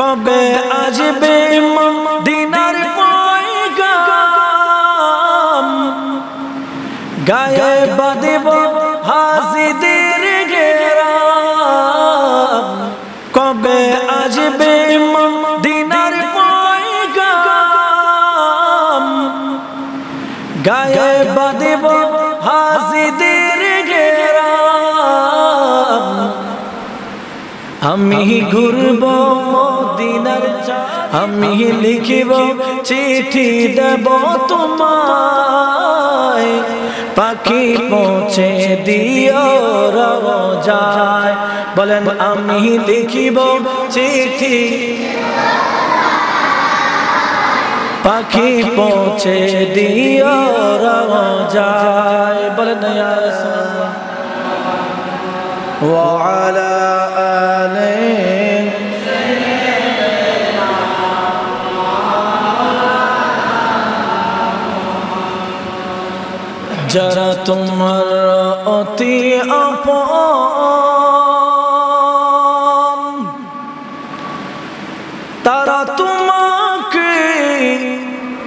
কবে আসবে মদিনার পয়গাম গায়ে বাঁধব হাসিদের ঘেরাম কবে আসবে মদিনার পয়গাম গায়ে বাঁধব হাসিদের ঘেরাম আমি ঘুরব মদিনার আমি লিখিব চিঠি দেব তোমায় পাখি পৌঁছে দিও রওজায় বলেন আমি লিখিব চিঠি পাখি পৌঁছে দিও রওজায় বলেন ইয়া রাসূলুল্লাহ ওয়া আলা আলিহি যারা তোমার অতি আপন তারা তোমাকে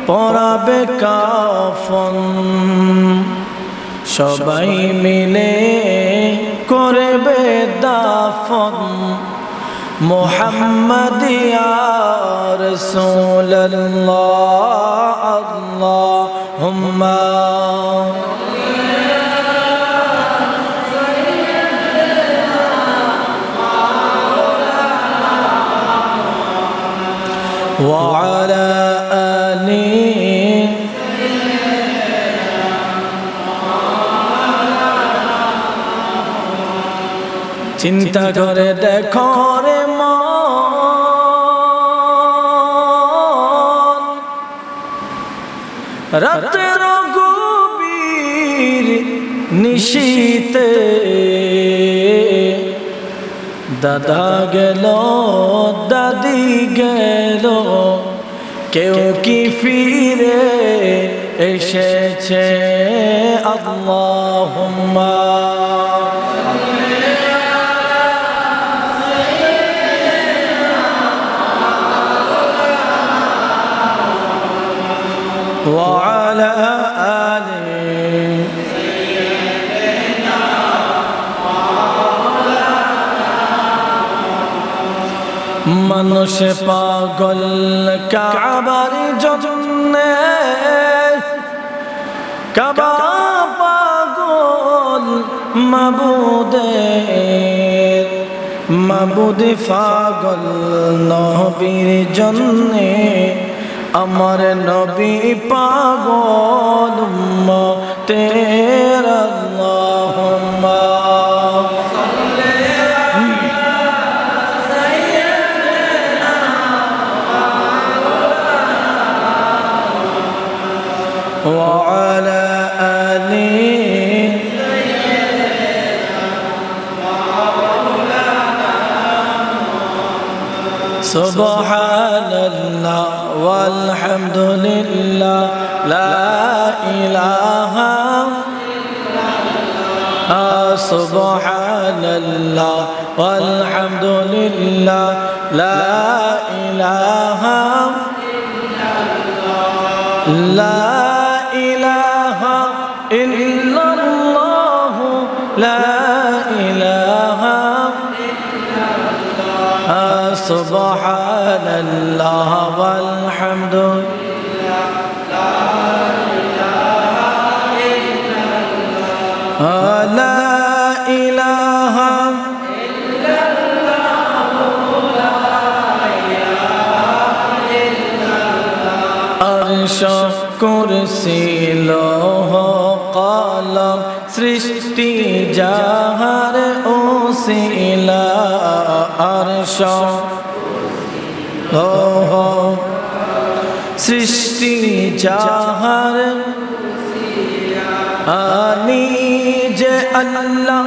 পরাবে কাফন সবাই মিলে করবে দাফন মুহাম্মদ ইয়া রাসূলুল্লাহ আল্লাহুম্মা وعلى آله চিন্তা করে দেখো রে মন রাতের গভীর নিশীতে দাদা গেল দাদি গেল কেউ কি ফিরে এসেছে আল্লাহুম্মা ওয়া আলা আলিহি মানুষ পাগল কাবার জন্যে কাবা পাগল মাবুদ পাগল নবীর জন্যে আমার নবী পাগল উম্মতের আল্লাহুম্মা وعلى آله سبحان الله والحمد لله لا إله سبحان الله والحمد لله لا إله لا إله إلا الله لا إله سبحان الله والحمد لله لا إله إلا الله لا إله إلا الله لا إله إلا الله عرش কুরসি লৌহ কলম সৃষ্টি যাহার ওসিলা আরশ লৌহ সৃষ্টি যাহার আনি যে আল্লাহ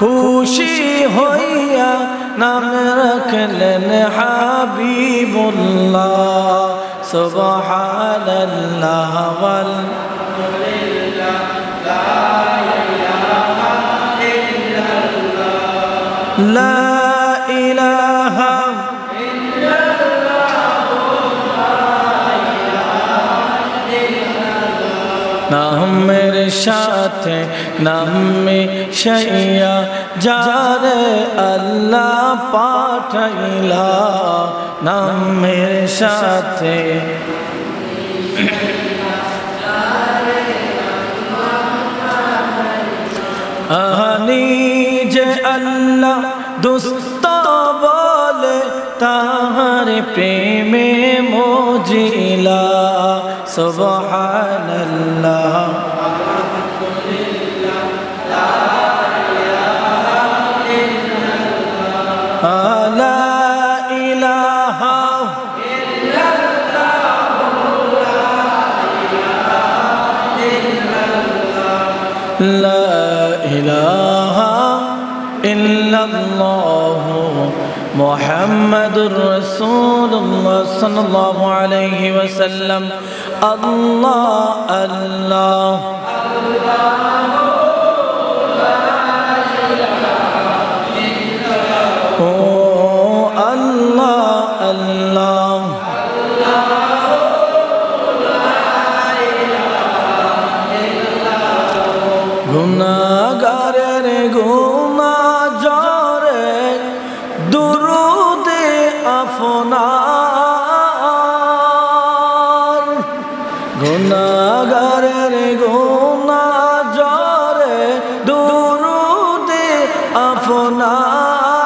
খুশি হইয়া নাম রাখলেন হাবিবুল্লাহ সুবহানাল্লাহ ওয়ালহামদুলিল্লাহ লা ইলাহা ইল্লাল্লাহ লা ইলাহা ইল্লাল্লাহ নামের সাথে নামে শাইয়া যারে আল্লাহ পাঠাইলা নামের সাথে আনি যে আল্লাহ দুস্ত বলে তাহার প্রেমে মজিলা সুবহানাল্লাহ মুহাম্মাদুর রাসূলুল্লাহ সাল্লাল্লাহু আলাইহি ওয়াসাল্লাম আল্লাহ আল্লাহ ও আল্লাহ আল্লাহ গুনাহগারের গুনাহ জরে দুরুদে আপনার গুনাহগারের গুনাহ জরে দুরুদে আপনার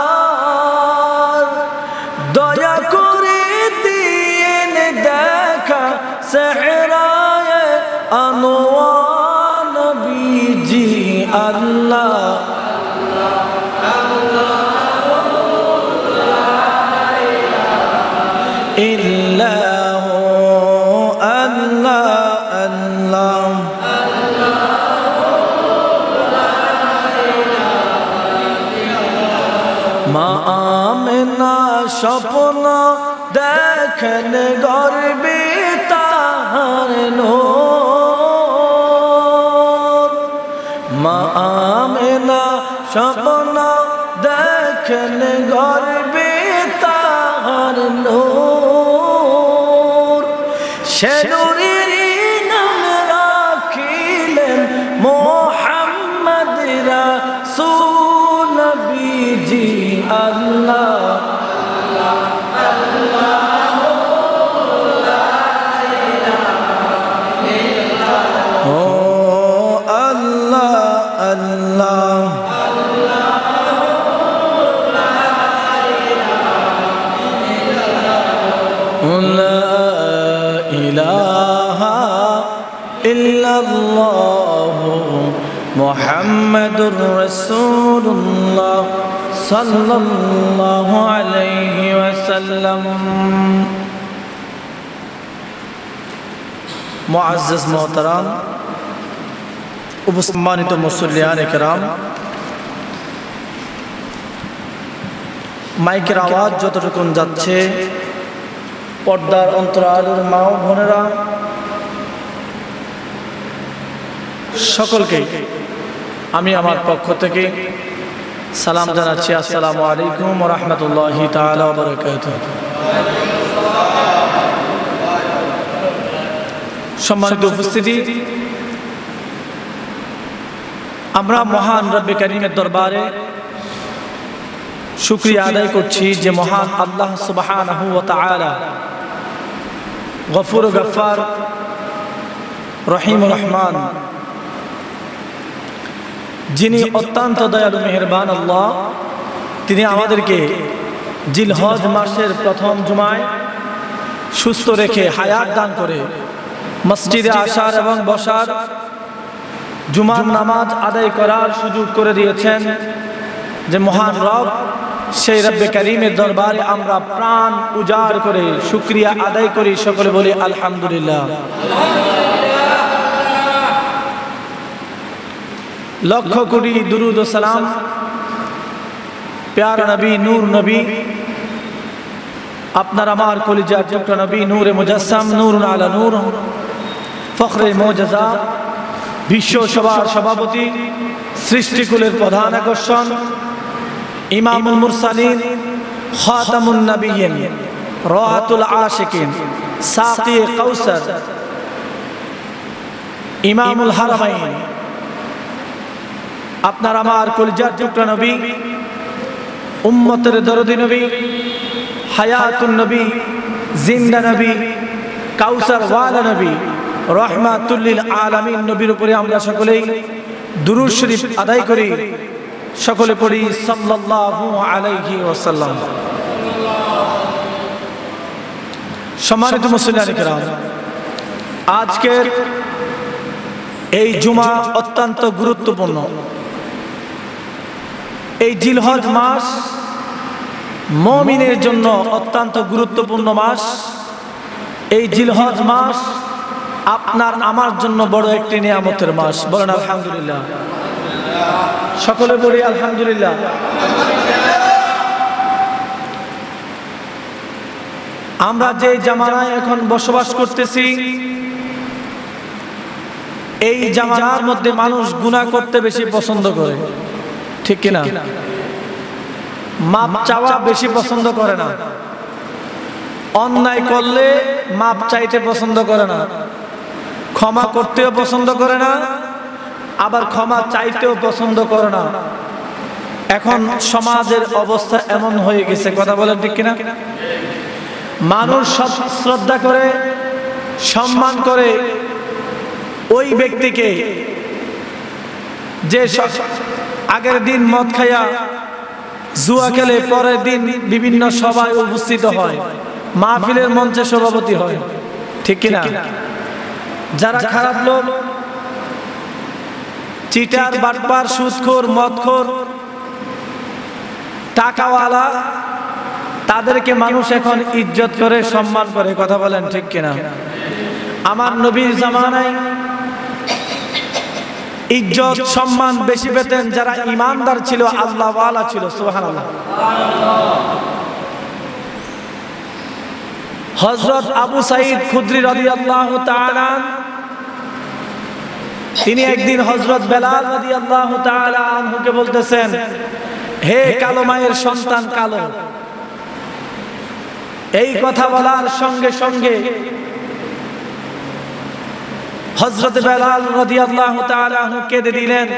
দয়া করে দিয়েন দেখা সেহরায়ে আনোয়ার নবীজি আল্লাহ ইল্লাহু আল্লাহ আল্লাহ মা আমেনা স্বপ্ন দেখেন গর্বে তাহার নূর মা আমেনা স্বপ্ন দেখেন গর্বে তাহার নূর সে নূরের নাম রাখিলেন মুহাম্মদ রাসূল নবীজি আল্লাহ ও আল্লাহ আল্লাহ মুহাম্মাদুর রাসূলুল্লাহ সাল্লাল্লাহু আলাইহি ওয়াসাল্লাম মুআজ্জাজ মুহতারাম উপসম্মানিত মুসল্লিয়ানে কেরাম মাইকের আওয়াজ যতটুকু যাচ্ছে পর্দার অন্তরালের মা ও বোনেরা সকলকে আমি আমার পক্ষ থেকে সালাম জানাচ্ছি আসসালামু আলাইকুম ওয়া রাহমাতুল্লাহি তাআলা ওয়া বারাকাতুহু সম্মানিত উপস্থিতি আমরা মহান রব্বে কারীমের দরবারে শুকরিয়া আদায় করছি যে মহান আল্লাহ সুবহানাহু ওয়া তাআলা গফুর গফফার রহিম রহমান যিনি অত্যন্ত দয়ালু মেহেরবান আল্লাহ তিনি আমাদেরকে জিলহজ মাসের প্রথম জুমায় সুস্থ রেখে হায়াত দান করে মসজিদে আসার এবং বসার জুমার নামাজ আদায় করার সুযোগ করে দিয়েছেন যে মহান রব সেই রব্বে কারীমের দরবারে আমরা প্রাণ উজাড় করে শুকরিয়া আদায় করি সকলে বলি আলহামদুলিল্লাহ লক্ষ কোটি দুরুদ ও সালাম প্যারা নবী নূর নবী আপনার আমার কলিজার টুকরা নবী নূরে মুজাসসাম নূরুন আলা নূর ফখরে মুজাজা বিশ্ব সভার সভাপতি সৃষ্টিকুলের প্রধান আকর্ষণ ইমামুল মুরসালিন খাতামুন নবিয়্যিন রাহাতুল আশিকিন সাকি কাউসার ইমামুল হারামাইন, আপনার আমার কলিজার টুকরা নবী, উম্মতের দরদি নবী, হায়াতুন নবী, জিন্দা নবী, কাউসার ওয়ালা নবী, রহমাতুল লিল আলামিন নবীর উপরে আমরা সকলেই দুরূদ শরীফ আদায় করি। সকলে পড়ি সাল্লাল্লাহু আলাইহি ওয়াসাল্লাম। সম্মানিত মুসলিম কিরাম, আজকের এই জুমা অত্যন্ত গুরুত্বপূর্ণ। এই জিলহজ মাস মুমিনের জন্য অত্যন্ত গুরুত্বপূর্ণ মাস। এই জিলহজ মাস আপনার আমার জন্য বড় একটি নিয়ামতের মাস। বলেন আলহামদুলিল্লাহ। সকলে বলি আলহামদুলিল্লাহ। আমরা যে জামানায় এখন বসবাস করতেছি, এই জামানার মধ্যে মানুষ গুনাহ করতে বেশি পছন্দ করে, ঠিক কিনা? মাপ চাওয়া বেশি পছন্দ করে না। অন্যায় করলে মাপ চাইতে পছন্দ করে না, ক্ষমা করতেও পছন্দ করে না, আবার ক্ষমা চাইতেও পছন্দ করে না। এখন সমাজের অবস্থা এমন হয়ে গেছে, কথা বলেন ঠিক কিনা? মানুষ সব শ্রদ্ধা করে, সম্মান করে ওই ব্যক্তিকে যে আগের দিন মদ খাইয়া জুয়া খেলে পরের দিন বিভিন্ন সভায় উপস্থিত হয়, মাহফিলের মঞ্চে সভাপতি হয়, ঠিক কিনা? যারা খারাপ লোক, চিটার, বাটপার, সুদখোর, মদখোর, টাকাওয়ালা, তাদেরকে মানুষ এখন ইজ্জত করে, সম্মান করে, কথা বলেন ঠিক কিনা? আমার নবীর জামানায় ইজ্জত সম্মান বেশি পেতেন যারা ইমানদার ছিল, আল্লাহ ওয়ালা ছিল। সুবহানাল্লাহ। হযরত আবু সাঈদ খুদরি রাদিয়াল্লাহু তাআলা, তিনি একদিন হযরত বেলাল রাদিয়াল্লাহু তাআলা আনহুকে বলতেছেন, হে কালো মায়ের সন্তান কালো। এই কথা বলার সঙ্গে সঙ্গে হযরত বেলাল রাদিয়াল্লাহু তাআলা আনহু কেঁদে দিলেন।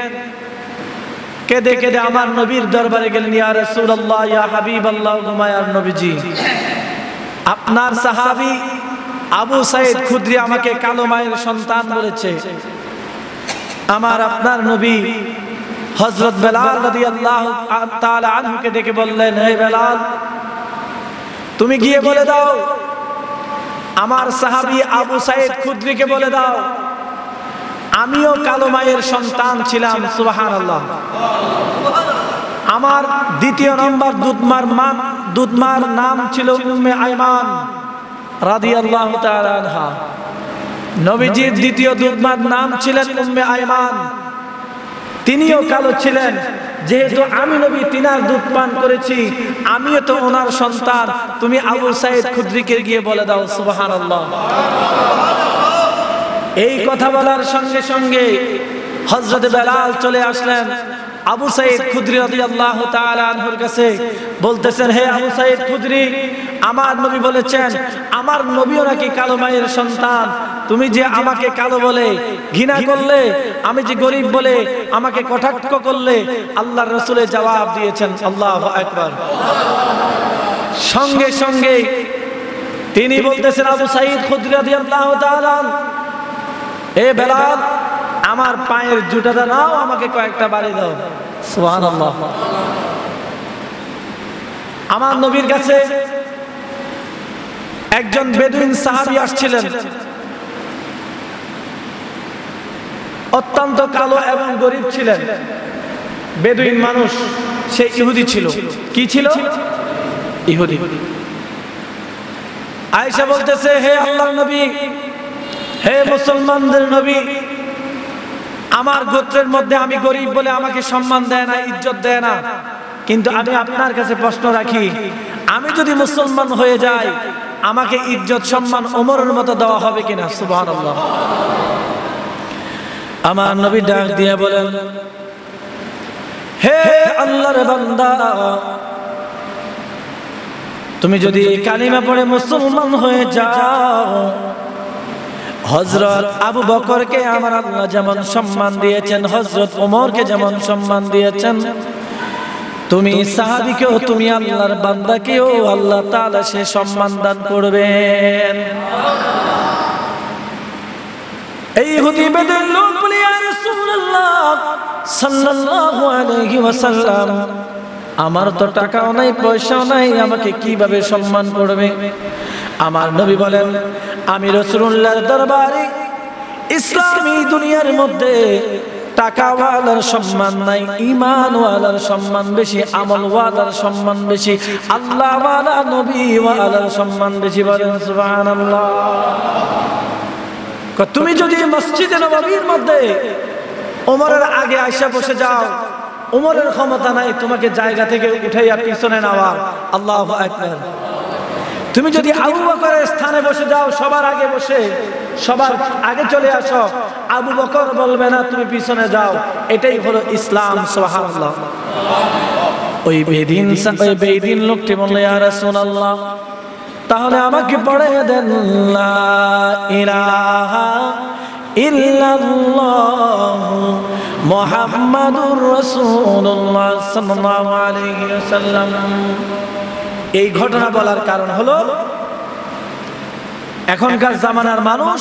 কেঁদে কেঁদে আমার নবীর দরবারে গেলেন, ইয়া রাসূলুল্লাহ, ইয়া হাবিবাল্লাহ, মায়ার নবীজি, আপনার সাহাবী আবু সাঈদ খুদরি আমাকে কালো মায়ের সন্তান বলেছে। আমার আপনার নবী হযরত বেলাল রাদিয়াল্লাহু তাআলা আনহুকে ডেকে বললেন, হে বেলাল, তুমি গিয়ে বলে দাও, আমার সাহাবী আবু সাঈদ খুদরিকে বলে দাও, আমিও কালো মায়ের সন্তান ছিলাম। সুবহানাল্লাহ। আমার দ্বিতীয় নম্বর দুধমার নাম ছিল উম্মে আইমান রাদিয়াল্লাহু তাআলা আনহা। নবীজির দ্বিতীয় দুধমার নাম ছিলেন উম্মে আইমান, তিনিও কালো ছিলেন। যেহেতু আমি নবী তিনার দুধ পান করেছি, আমিও তো ওনার সন্তান, তুমি আবু সাঈদ খুদরিকে গিয়ে বলে দাও। সুবহানাল্লাহ। এই কথা বলার সঙ্গে সঙ্গে হযরত বেলাল চলে আসলেন আবু সাঈদ খুদরি রাদিয়াল্লাহু তাআলা আনহুর কাছে, বলতেছেন, হে আবু সাঈদ খুদরি, আমার নবী বলেছেন আমার নবীও নাকি কালো মায়ের সন্তান। তুমি যে আমাকে কালো বলে ঘৃণা করলে, আমি যে গরিব বলে আমাকে কটাক্ষ করলে, আল্লাহর রাসূলের জবাব দিয়েছেন। আল্লাহু আকবার। সঙ্গে সঙ্গে তিনি বলতেছেন, আবু সাঈদ খুদরি রাদিয়াল্লাহু তাআলা, এ বেলাল, আমার পায়ের জুতাটা নাও, আমাকে কয়েকটা বাড়ি দাও। সুবহানাল্লাহ। আমার নবীর কাছে একজন বেদুইন সাহাবী আসছিলেন, অত্যন্ত কালো এবং গরিব ছিলেন, বেদুইন মানুষ, সে ইহুদি ছিল। কি ছিল? ইহুদি। আয়েশা বলতেছে, হে আল্লাহর নবী, হে মুসলমানদের নবী, আমার গোত্রের মধ্যে আমি গরিব বলে আমাকে সম্মান দেয় না, ইজ্জত দেয় না, কিন্তু আমি আপনার কাছে প্রশ্ন রাখি, আমি যদি মুসলমান হয়ে যাই, আমাকে ইজ্জত সম্মান ওমরের মতো দেওয়া হবে কিনা? সুবহানাল্লাহ। আমার নবী ডাক দিয়ে বলেন, হে আল্লাহর বান্দা, তুমি যদি কালিমা পড়ে মুসলমান হয়ে যাও, হযরত আবু বকরকে আমার আল্লাহ যেমন সম্মান দিয়েছেন, হযরত ওমরকে যেমন সম্মান দিয়েছেন, তুমি সাহাবীকেও, তুমি আল্লাহর বান্দাকেও আল্লাহ তাআলা সে সম্মান দান করবেন। এই ইহুদি বেদের লোক বলে, ইয়া রাসূলুল্লাহ সাল্লাল্লাহু আলাইহি ওয়াসাল্লাম, আমার তো টাকাও নাই পয়সাও নাই, আমাকে কিভাবে সম্মান করবে? আমার নবী বলেন, আমি রাসূলুল্লাহর দরবারে ইসলামী দুনিয়ার মধ্যে টাকাওয়ালার সম্মান নাই, ঈমানওয়ালার সম্মান বেশি, আমলওয়ালার সম্মান বেশি, আল্লাহওয়ালা নবীওয়ালার সম্মান বেশি। বলেন সুবহানাল্লাহ। তুমি যদি মসজিদে নববীর মধ্যে ওমরের আগে আয়েশা বসে যাও, ওমরের ক্ষমতা নাই তোমাকে জায়গা থেকে উঠাইয়া পিছনে নেওয়ার, আল্লাহু আকবার। তুমি যদি আবু বকরের স্থানে বসে যাও, সবার আগে বসে সবার আগে চলে আসো, আবু বকর বলবে না তুমি পিছনে যাও, এটাই হলো ইসলাম। সুবহানাল্লাহ। ওই বেদিন লোকটি বলল, ইয়া রাসূলুল্লাহ, তাহলে আমাকে পড়িয়ে দেন লা ইলাহা ইল্লাল্লাহু মুহাম্মাদুর রাসূলুল্লাহ সাল্লাল্লাহু আলাইহি ওয়াসাল্লাম। এই ঘটনা বলার কারণ হলো, এখনকার জামানার মানুষ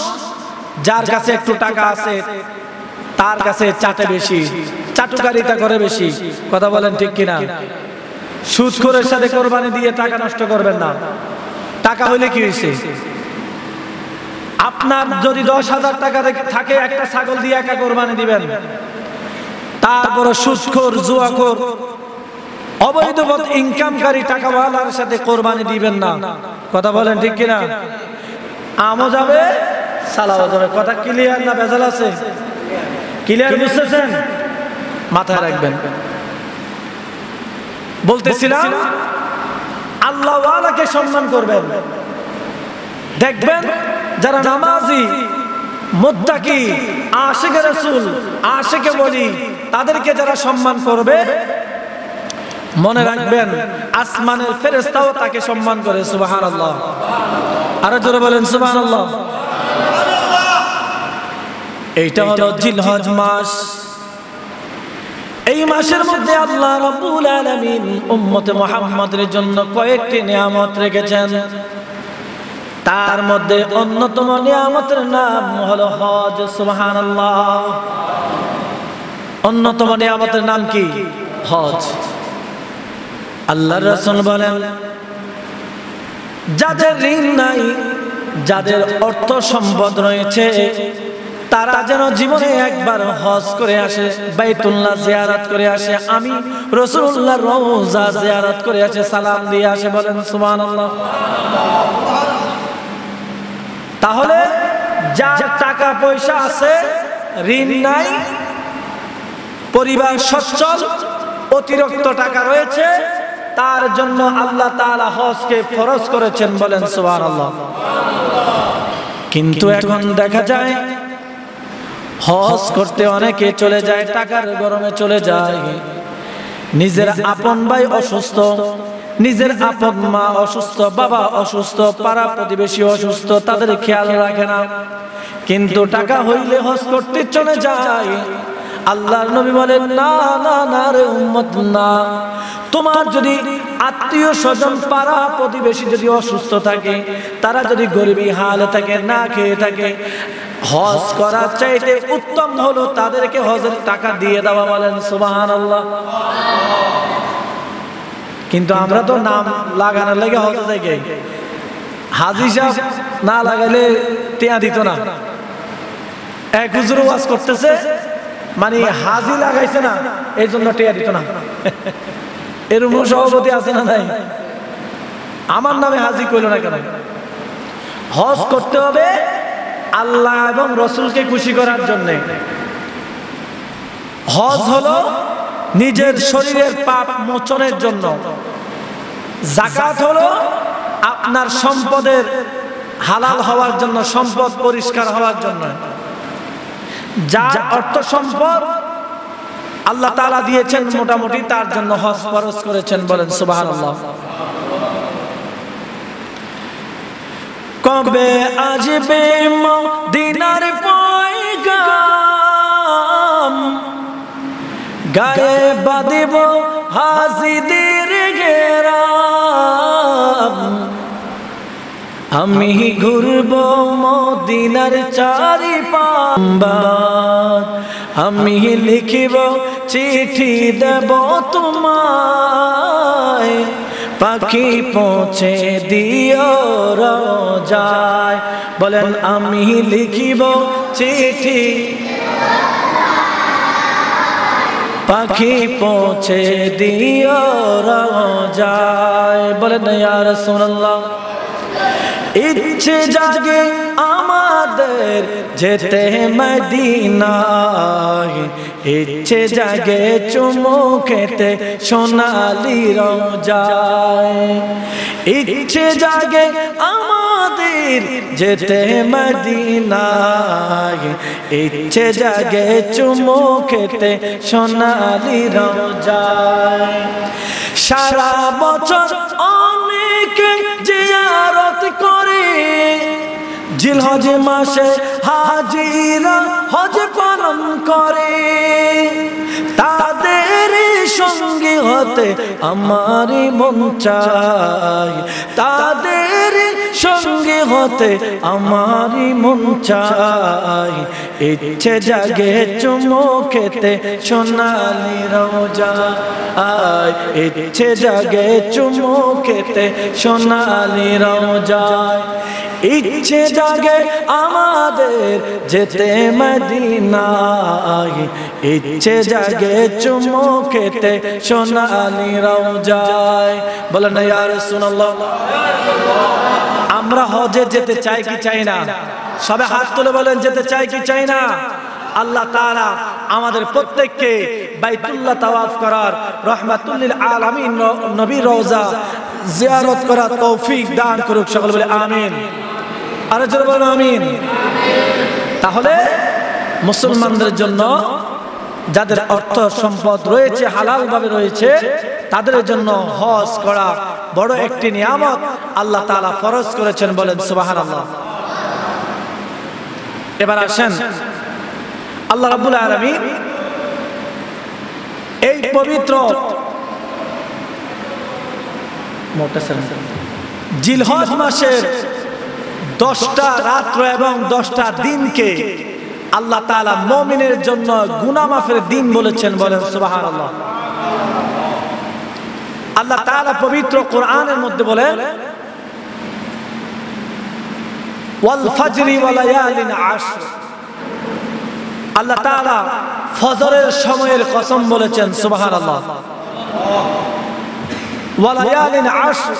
যার কাছে একটু টাকা আছে তার কাছে চাটে বেশি, চাটুকারিতা করে বেশি। কথা বলেন ঠিক কিনা? সুদখোরের সাথে কোরবানি দিয়ে টাকা নষ্ট করবেন না। টাকা হইলে কি হয়েছে? আপনার যদি 10,000 টাকা থাকে, একটা ছাগল দিয়ে একা কোরবানি দিবেন। তারপরে সুদখোর, জুয়াখোর, অবৈধ ইনকামকারী টাকাওয়ালার সাথে কোরবানি দিবেন না। কথা বলেন ঠিক কিনা? আমও যাবে, সালাও যাবে। কথা ক্লিয়ার না ভেজাল আছে? ক্লিয়ার বুঝতেছেন? মাথায় রাখবেন। বলতেছিলাম, আল্লাহওয়ালাকে সম্মান করবেন। দেখবেন যারা নামাজি, মুত্তাকি, আশিকে রাসূল, আশিকে ওলি, তাদেরকে যারা সম্মান করবে, মনে রাখবেন আসমানের ফেরেশতাও তাকে সম্মান করে। সুবহানাল্লাহ। আরো জোরে বলেন সুবহানাল্লাহ। এইটা হলো জিলহজ মাস। এই মাসের মধ্যে আল্লাহ রাব্বুল আলামিন উম্মতে মুহাম্মাদের জন্য কয়েকটি নিয়ামত রেখেছেন। তার মধ্যে অন্যতম নিয়ামতের নাম হলো হজ। সুবহানাল্লাহ। অন্যতম নিয়ামতের নাম কি? হজ। আল্লাহর রাসূল বলেন, যাদের ঋণ নাই, যাদের অর্থ সম্পদ রয়েছে, তারা যেন জীবনে একবার হজ করে আসে, বাইতুল্লাহ জিয়ারত করে আসে, আমি রাসূলুল্লাহর রওজা জিয়ারত করে আসে, সালাম দিয়ে আসে। বলেন সুবহানাল্লাহ। তাহলে যার টাকা পয়সা আছে, ঋণ নাই, পরিবার সচ্ছল, অতিরিক্ত টাকা রয়েছে, তার জন্য আল্লাহ তাআলা হজকে ফরজ করেছেন। বলেন সুবহানাল্লাহ। কিন্তু এখন দেখা যায় হজ করতে অনেকে চলে যায়, টাকার গরমে চলে যায়। নিজের আপন ভাই অসুস্থ, নিজের আপন মা অসুস্থ, বাবা অসুস্থ, পাড়া প্রতিবেশী অসুস্থ, তাদের খেয়াল রাখে না। কিন্তু টাকা হইলে হজ করতে চলে যায়। আল্লাহর নবী বলেন, না না না রে উম্মত, না। তোমার যদি আত্মীয় স্বজন, পাড়া প্রতিবেশী যদি অসুস্থ থাকে, তারা যদি গরিবী হালে থাকে, না খেয়ে থাকে, হজ করার চাইতে উত্তম হলো তাদেরকে হজের টাকা দিয়ে দেওয়া। বলেন সুবহানাল্লাহ। কিন্তু আমরা তো নাম লাগানোর লাগে হজে যাই, হাজী সাহেব না লাগাইলে টিয়া দিত না। এক হুজুর ওয়াজ করতেছে, মানে হাজি লাগাইছে না, এই জন্য টিয়া দিত না। এরকম সভাপতি আছে না নাই? আমার নামে হাজি কইল না কেন? হজ করতে হবে আল্লাহ এবং রসুলকে খুশি করার জন্য। হজ হলো নিজের শরীরের পাপ মোচনের জন্য। যাকাত হলো আপনার সম্পদের হালাল হওয়ার জন্য, সম্পদ পরিষ্কার হওয়ার জন্য। যার অর্থ সম্পদ আল্লাহ তাআলা দিয়েছেন মোটামুটি, তার জন্য হজ ফরজ করেছেন। বলেন সুবহানাল্লাহ। কবে আসবে মদিনার পয়গাম, গায়ে বাঁধিব হাজিদের ঘেরাম। আমি ঘুরব মদিনার চারিপাশ, আমি লিখিব চিঠি দেব তোমায়, পাখি পৌঁছে দিও রোজায়। বলেন আমি লিখিব চিঠি, পাখি পৌঁছে দিও রোজায়। বলেন ইয়া রাসূলুল্লাহ। ইচ্ছে জাগে আমাদের যেতে মদিনায়, ইচ্ছে জাগে চুমু খেতে সোনালি রোজায়। ইচ্ছে জাগে আমাদের যেতে মদিনায়, ইচ্ছে জাগে চুমু খেতে সোনালি রোজায়। সারা বছর অনেকে জিয়ারত করে, জিলহজ মাসে হাজিরা হজ পালন করে। তাদের সঙ্গে হতে আমারই মন চায়, তাদের সঙ্গে হতে আমারই মন চায়। ইচ্ছে জাগে চুমু খেতে সোনালি রোজায়, ইচ্ছে জাগে চুমু খেতে সোনালি রোজায়। ইচ্ছে জাগে আমাদের যেতে মদিনায়, ইচ্ছে জাগে চুমু খেতে সোনালি রোজায়। বলেন ইয়া রাসূলুল্লাহ। আমরা হজে যেতে চাই কি চাই না? সবে হাত তুলে বলেন যেতে চাই কি চাই না? আল্লাহ তাআলা আমাদের প্রত্যেককে বাইতুল্লাহ তাওয়াফ করার, রহমাতুল লিল আলামিন নবীর রওজা জিয়ারত করার তৌফিক দান করুক। সকলে বলে আমিন। আর জোরে বলেন আমিন। তাহলে মুসলমানদের জন্য যাদের অর্থ সম্পদ রয়েছে, হালাল ভাবে রয়েছে, তাদের জন্য হজ করা বড় একটি নিয়ামত আল্লাহ তাআলা ফরজ করেছেন। বলেন সুবহানাল্লাহ। এবার আসেন, আল্লাহ রাব্বুল আলামিন এই পবিত্র জিলহজ মাসের 10টা রাত্র এবং 10টা দিনকে আল্লাহ তাআলা মুমিনের জন্য গুনাহ মাফের দিন বলেছেন। বলেন সুবহানাল্লাহ। আল্লাহ তাআলা পবিত্র কোরআনের মধ্যে বলেন ওয়াল ফাজরি ওয়া লায়ালিন আশর। আল্লাহ তাআলা ফজরের সময়ের কসম বলেছেন। সুবহানাল্লাহ। ওয়া লায়ালিন আশর,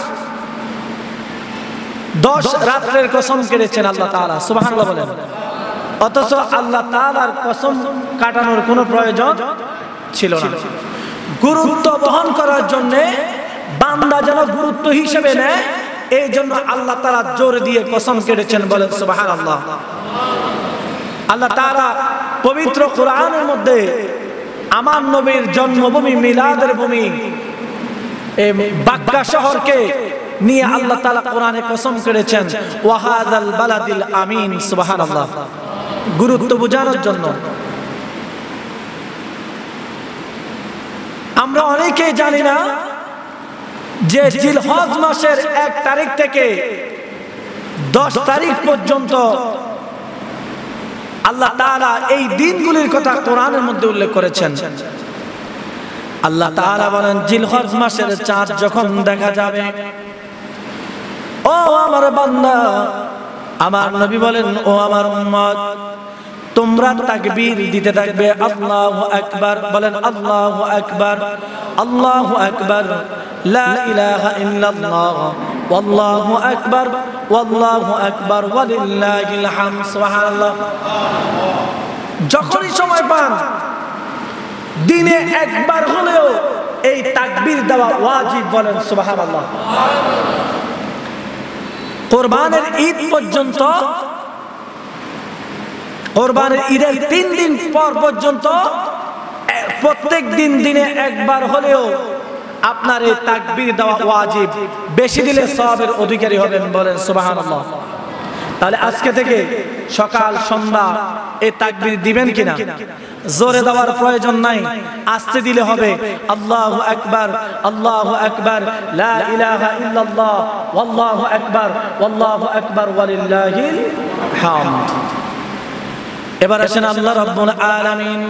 10 রাতের কসম করেছেন আল্লাহ তাআলা। সুবহানাল্লাহ বলেন। অথচ আল্লাহ তাআলার কসম কাটানোর কোনো প্রয়োজন ছিল না। গুরুত্ব বহন করার জন্য বান্দা যেন গুরুত্ব হিসেবে নেয়, এই জন্য আল্লাহ তাআলা জোর দিয়ে কসম কেটেছেন। বলেন সুবহানাল্লাহ। আল্লাহ তাআলা পবিত্র কোরআনের মধ্যে আমার নবীর জন্মভূমি, মিলাদের ভূমি এই বাক্কা শহরকে নিয়ে আল্লাহ তাআলা কোরআনে কসম করেছেন ওয়া হাযাল বালাদিল আমিন। সুবহানাল্লাহ। গুরুত্ব বোঝানোর জন্য। আমরা অনেকেই জানি না যে জিলহজ মাসের 1 তারিখ থেকে 10 তারিখ পর্যন্ত আল্লাহ তাআলা এই দিনগুলির কথা কোরআনের মধ্যে উল্লেখ করেছেন। আল্লাহ তাআলা বলেন জিলহজ মাসের চাঁদ যখন দেখা যাবে, ও আমার বান্দা, আমার নবী বলেন ও আমার উম্মত, তোমরা তাকবীর দিতে থাকবে। আল্লাহু আকবার। বলেন আল্লাহু আকবার, আল্লাহু আকবার, লা ইলাহা ইল্লাল্লাহ, ওয়াল্লাহু আকবার, ওয়াল্লাহু আকবার, ওয়ালিল্লাহিল হামদ। সুবহানাল্লাহ। যখনই সময় পান দিনে একবার হলেও এই তাকবীর দেওয়া ওয়াজিব। বলেন সুবহানাল্লাহ। কোরবানের ঈদ পর্যন্ত, কোরবানের ঈদের 3 দিন পর পর্যন্ত প্রত্যেক দিন দিনে একবার হলেও আপনার এই তাকবীর দেওয়া ওয়াজিব। বেশি দিলে সওয়াবের অধিকারী হবেন। বলেন সুবহানাল্লাহ। তাহলে আজকে থেকে সকাল সন্ধ্যা এই তাকবীর দিবেন কিনা? জোরে দেওয়ার প্রয়োজন নাই, আস্তে দিলে হবে। আল্লাহু আকবার, আল্লাহু আকবার, লা ইলাহা ইল্লাল্লাহ, ওয়াল্লাহু আকবার, ওয়াল্লাহু আকবার, ওয়ালিল্লাহিল হামদ। এবার আসেন আল্লাহ রাব্বুল আলামিন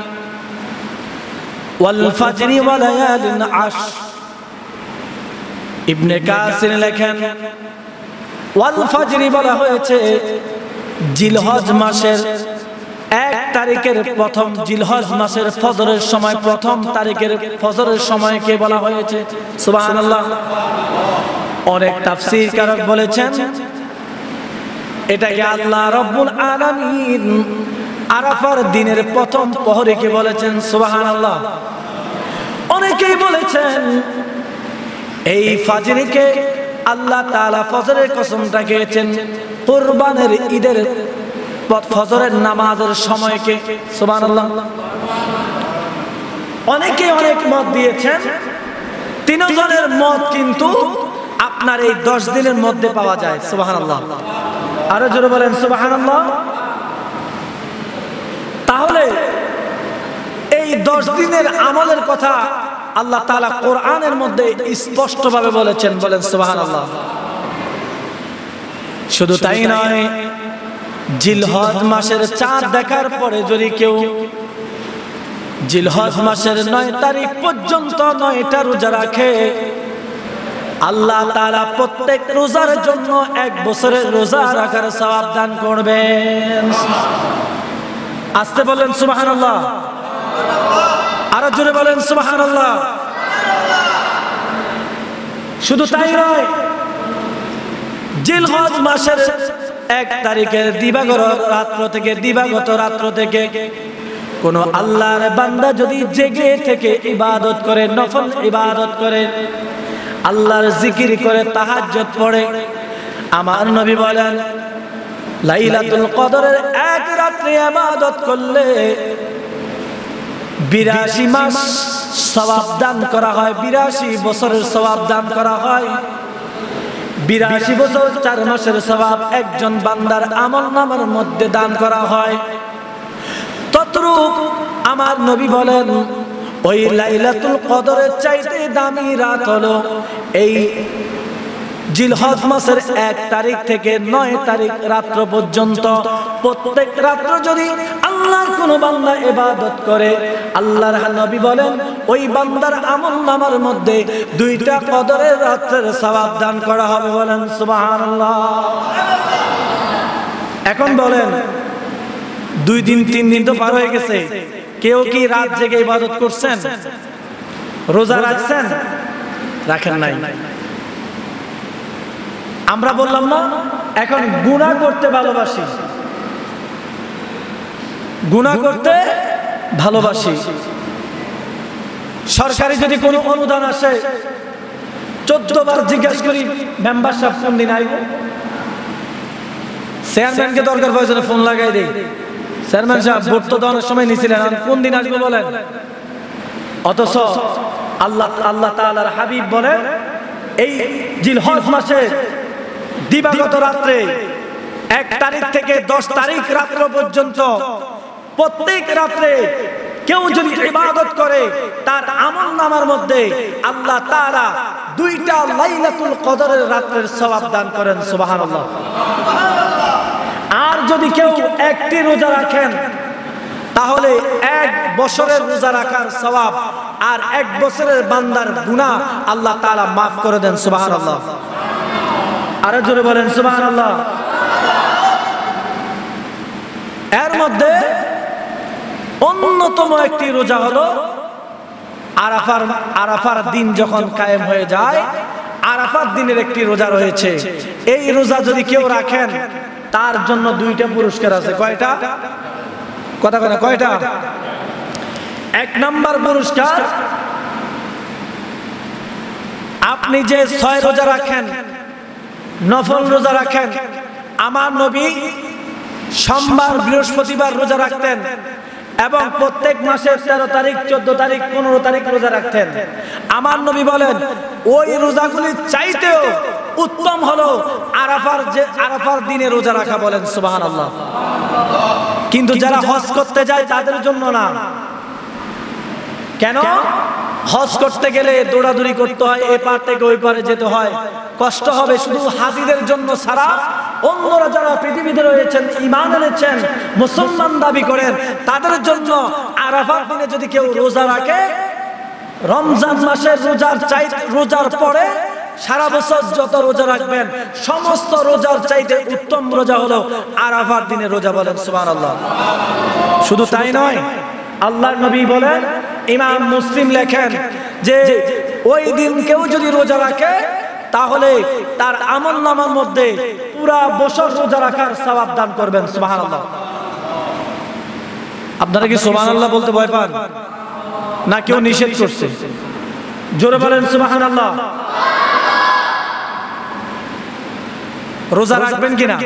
ওয়াল ফাজরি ওয়া লায়ালিন আশর। ইবনে কাসির লেখেন ওয়াল ফাজরি বলা হয়েছে জিলহজ মাসের 1 তারিখের প্রথম, জিলহজ মাসের ফজরের সময়, প্রথম তারিখের ফজরের সময়কে বলা হয়েছে। সুবহানাল্লাহ। অনেক তাফসীরকারক বলেছেন এটাকে আল্লাহ রাব্বুল আলামিন আরাফার দিনের প্রথম প্রহরীকে বলেছেন। সুবহানাল্লাহ। অনেকেই বলেছেন এই ফাজরকে আল্লাহ তাআলা ফজরের কসমটা খেয়েছেন কুরবানের ঈদের ফজরের নামাজের সময়কে। সুবহানাল্লাহ। অনেকে অনেক মত দিয়েছেন, তিনজনের মত কিন্তু আপনার এই 10 দিনের মধ্যে পাওয়া যায়। সুবহানাল্লাহ। আরো জোরে বলেন সুবহানাল্লাহ। তাহলে এই 10 দিনের আমলের কথা আল্লাহ তাআলা কোরআনের মধ্যে স্পষ্টভাবে বলেছেন। বলেন সুবহানাল্লাহ। শুধু তাই নয়, জিলহজ মাসের চাঁদ দেখার পরে যদি কেউ জিলহজ মাসের 9 তারিখ পর্যন্ত 9টা রোজা রাখে, আল্লাহ তাআলা প্রত্যেক রোজার জন্য 1 বছরের রোজা রাখার সওয়াব দান করবেন। আস্তে বলেন সুবহানাল্লাহ। আরো জোরে বলেন সুবহানাল্লাহ। শুধু তাই নয়, জিলহজ মাসের 1 তারিখের দিবাগত রাত্র থেকে কোন আল্লাহর বান্দা যদি জেগে থেকে ইবাদত করে, নফল ইবাদত করে, আল্লাহর জিকির করে, তাহাজ্জুদ পড়ে, আমার নবী বলেন লাইলাতুল কদরের 1 রাত্রে ইবাদত করলে 82 মাস সওয়াব দান করা হয়, 82 বছরের সওয়াব দান করা হয়। 82 বছর 4 মাসের সওয়াব একজন বান্দার আমলনামার মধ্যে দান করা হয়। ততরূপ আমার নবী বলেন ওই লাইলাতুল কদরের চাইতে দামি রাত হলো এই জিলহজ মাসের 1 তারিখ থেকে 9 তারিখ রাত্র পর্যন্ত। প্রত্যেক রাত্র যদি আল্লাহর কোন বান্দা ইবাদত করে, আল্লাহর নবী বলেন ওই বান্দার আমলনামার মধ্যে 2টা কদরের রাতের সওয়াব দান করা হবে। বলেন সুবহানাল্লাহ। এখন বলেন 2 দিন 3 দিন তো পার হয়ে গেছে, কেউ কি রাত জেগে ইবাদত করছেন? রোজা রাখছেন? রাখেন নাই। আমরা বললাম না এখন গুনাহ করতে ভালোবাসি, গুনাহ করতে ভালোবাসি। সরকারি যদি কোনো অনুদান আসে 14 বার জিজ্ঞাসা করি মেম্বার সাহেব কোন দিন আইব। চেয়ারম্যানকে দরকার পড়লে ফোন লাগাই দেই, চেয়ারম্যান সাহেব ভোট তো দেওয়ার সময় নিছিলেন, কোন দিন আসবে বলেন। অথচ আল্লাহ তাআলার হাবিব বলেন এই জিলহজ মাসে দিবাগত রাত্রে 1 তারিখ থেকে 10 তারিখ রাত্র পর্যন্ত প্রত্যেক রাত্রে কেউ যদি ইবাদত করে তার আমলনামার মধ্যে আল্লাহ তাআলা 2টা লাইলাতুল কদরের রাতের সওয়াব দান করেন। সুবহানাল্লাহ। আর যদি কেউ 1টি রোজা রাখেন তাহলে 1 বছরের রোজা রাখার সওয়াব আর 1 বছরের বান্দার গুনাহ আল্লাহ তাআলা maaf করে দেন। সুবহানাল্লাহ। আরো জোরে বলেন সুবহানাল্লাহ। এর মধ্যে অন্যতম একটি রোজা হলো আরাফার দিন যখন কায়েম হয়ে যায়, আরাফার দিনের একটি রোজা রয়েছে। এই রোজা যদি কেউ রাখেন তার জন্য 2টা পুরস্কার আছে। কয়টা? কথা বলে কয়টা? 1 নাম্বার পুরস্কার, আপনি যে 6 রোজা রাখেন, নফল রোজা রাখেন, আমার নবী সোমবার বৃহস্পতিবার রোজা রাখতেন এবং প্রত্যেক মাসের 13 তারিখ 14 তারিখ 15 তারিখ রোজা রাখতেন। আমার নবী বলেন ওই রোজাগুলি চাইতেও উত্তম হলো আরাফার দিনে রোজা রাখা। বলেন সুবহানাল্লাহ। কিন্তু যারা হজ করতে যায় তাদের জন্য না। কেন? হজ করতে গেলে দৌড়াদৌড়ি করতে হয়, এ পার থেকে ওই পারে যেতে হয়, কষ্ট হবে। শুধু হাজিদের জন্য ছাড়া অন্যরা যারা পৃথিবীতে রয়েছেন, ঈমান এনেছেন, মুসলমান দাবি করেন, তাদের জন্য আরাফার দিনে যদি কেউ রোজা রাখে, রমজান মাসের রোজার পরে সারা বছর যত রোজা রাখবেন সমস্ত রোজার চাইতে উত্তম রোজা হলো আরাফার দিনে রোজা। বলেন সুবহানাল্লাহ। শুধু তাই নয়, আল্লাহর নবী বলেন, ইমাম মুসলিম লেখেন যে ওই দিন কেউ যদি রোজা রাখে তাহলে তার আমলনামার মধ্যে পুরা বছর রোজা রাখার সওয়াব দান করবেন। সুবহানাল্লাহ। আপনারা কি সুবহানাল্লাহ বলতে ভয় পান না কেউ নিষেধ করছে? জোরে বলেন সুবহানাল্লাহ। রোজা রাখবেন কিনা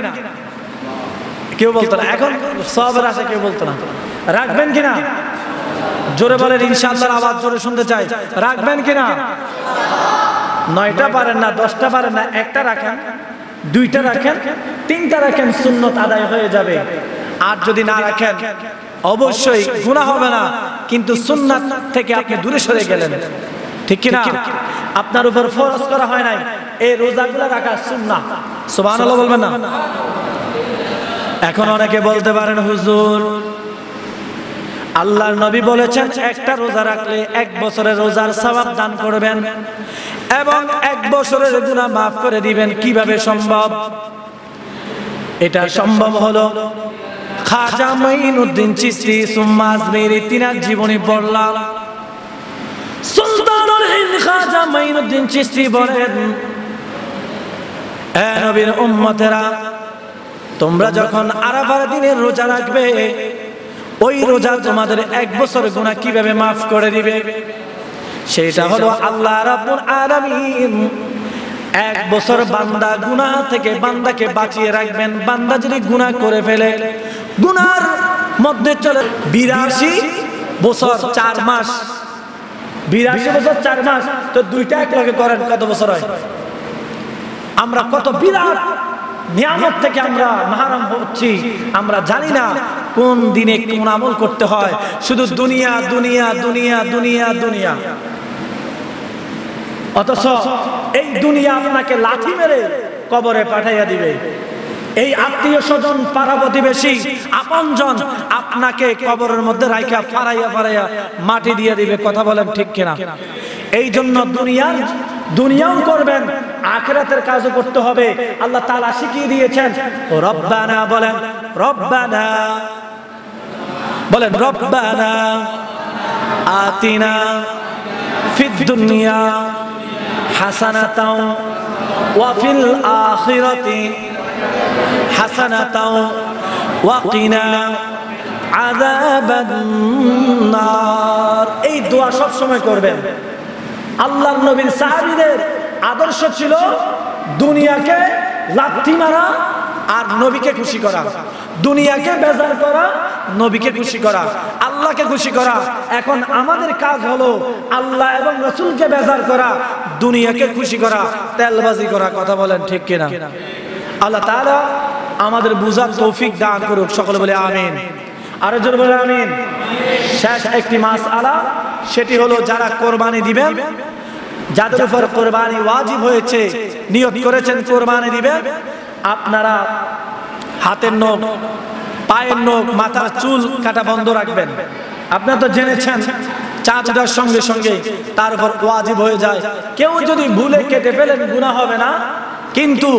কেউ বলতো না, এখন সওয়াবের আশা কেউ বলতো না। রাখবেন কিনা জোরে বলেন, ইনশাআল্লাহ আওয়াজ জোরে শুনতে চাই। রাখবেন কিনা? 9টা পারেন না, 10টা পারেন না, একটা রাখেন, 2টা রাখেন, 3টা রাখেন, সুন্নত আদায় হয়ে যাবে। আর যদি না রাখেন অবশ্যই গুনাহ হবে না, কিন্তু সুন্নাত থেকে আপনি দূরে সরে গেলেন। ঠিক কিনা? আপনার উপর ফরজ করা হয় নাই, এই রোজাগুলো রাখা সুন্নাহ। সুবহানাল্লাহ বলবেন না? এখন অনেকে বলতে পারেন, হুজুর আল্লাহর নবী বলেছেন একটা রোজা রাখলে 1 বছরের রোজার সওয়াব দান করবেন এবং 1 বছরের গুনাহ মাফ করে দিবেন। কিভাবে সম্ভব? এটা সম্ভব হলো খাজা মাইনুদ্দিন চিশতি সুম্মা আজমেরি তিনার জীবনী পড়লাম। সুলতানুল হিন্দ খাজা মাইনুদ্দিন চিশতি বলেন, এ নবীর উম্মতেরা, তোমরা যখন আরাফার দিনে রোজা রাখবে, ওই রোজা তোমাদের 1 বছর গুনাহ কিভাবে মাফ করে দিবে? সেটা হলো আল্লাহ রাব্বুল আলামিন 1 বছর বান্দা গুনাহ থেকে বান্দাকে বাঁচিয়ে রাখবেন। বান্দা যদি গুনাহ করে ফেলে, গুনার মধ্যে চলে 82 বছর 4 মাস, 82 বছর 4 মাস, তো 2টা একলগে করেন কত বছর হয়? আমরা কত বিরাট নিয়ামত থেকে আমরা মাহরুম হচ্ছি, আমরা জানি না কোন দিনে কোন আমল করতে হয়। শুধু দুনিয়া দুনিয়া দুনিয়া দুনিয়া দুনিয়া, অথচ এই দুনিয়া আপনাকে লাঠি মেরে কবরে পাঠাইয়া দিবে। এই আত্মীয় স্বজন, পাড়া প্রতিবেশী, আপনজন আপনাকে কবরের মধ্যে রাইখা ফারাইয়া মাটি দিয়ে দিবে। কথা বলেন ঠিক কিনা? এই জন্য দুনিয়াও করবেন, আখিরাতের কাজও করতে হবে। আল্লাহ তাআলা শিখিয়ে দিয়েছেন, রব্বানা বলেন, রব্বানা বলেন, রব্বানা আতিনা ফিদ দুনিয়া হাসানাতাও ওয়া ফিল আখিরাতি হাসানাতাও ওয়া কিনা আযাবান নার। এই দোয়া সব সময় করবেন। আল্লাহর নবীর সাহাবীদের আদর্শ ছিল দুনিয়াকে লাথি মারা আর নবীকে খুশি করা, দুনিয়াকে বেজার করা, নবীকে খুশি করা, আল্লাহকে খুশি করা। এখন আমাদের কাজ হলো আল্লাহ এবং রাসূলকে বেজার করা, দুনিয়াকে খুশি করা, তেলবাজি করা। কথা বলেন ঠিক কিনা? আল্লাহ তাআলা আমাদের বুঝার তৌফিক দান করুক। সকলে বলে আমিন। আরো জোরে বলে আমিন। শেষ একটি মাসআলা, সেটি হলো যারা কোরবানি দিবেন, যাদের উপর কোরবানি ওয়াজিব হয়েছে, নিয়ত করেছেন কোরবানি দিবেন, আপনারা হাতের নখ, পায়ের নখ, মাথার চুল কাটা বন্ধ রাখবেন। আপনারা তো জেনেছেন চাঁদ ওঠার সঙ্গে সঙ্গে তার উপর ওয়াজিব হয়ে যায়। কেউ যদি ভুলে কেটে ফেলেন গুনাহ হবে না, কিন্তু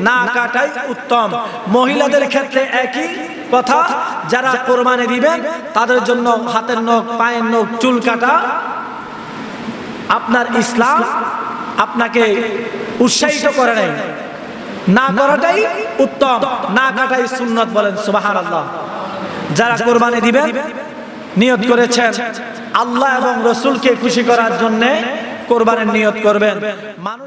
না কাটাই উত্তম। মহিলাদের ক্ষেত্রে একই কথা, যারা কোরবানি দিবেন তাদের জন্য হাতের নখ, পায়ের নখ, চুল কাটা, আপনার ইসলাম আপনাকে উৎসাহিত করে নাই, না করাটাই উত্তম, না কাটাই সুন্নাত। বলেন সুবহানাল্লাহ। যারা কোরবানি দিবেন নিয়ত করেছেন আল্লাহ এবং রাসূলকে খুশি করার জন্য কোরবানির নিয়ত করবেন। মানুষ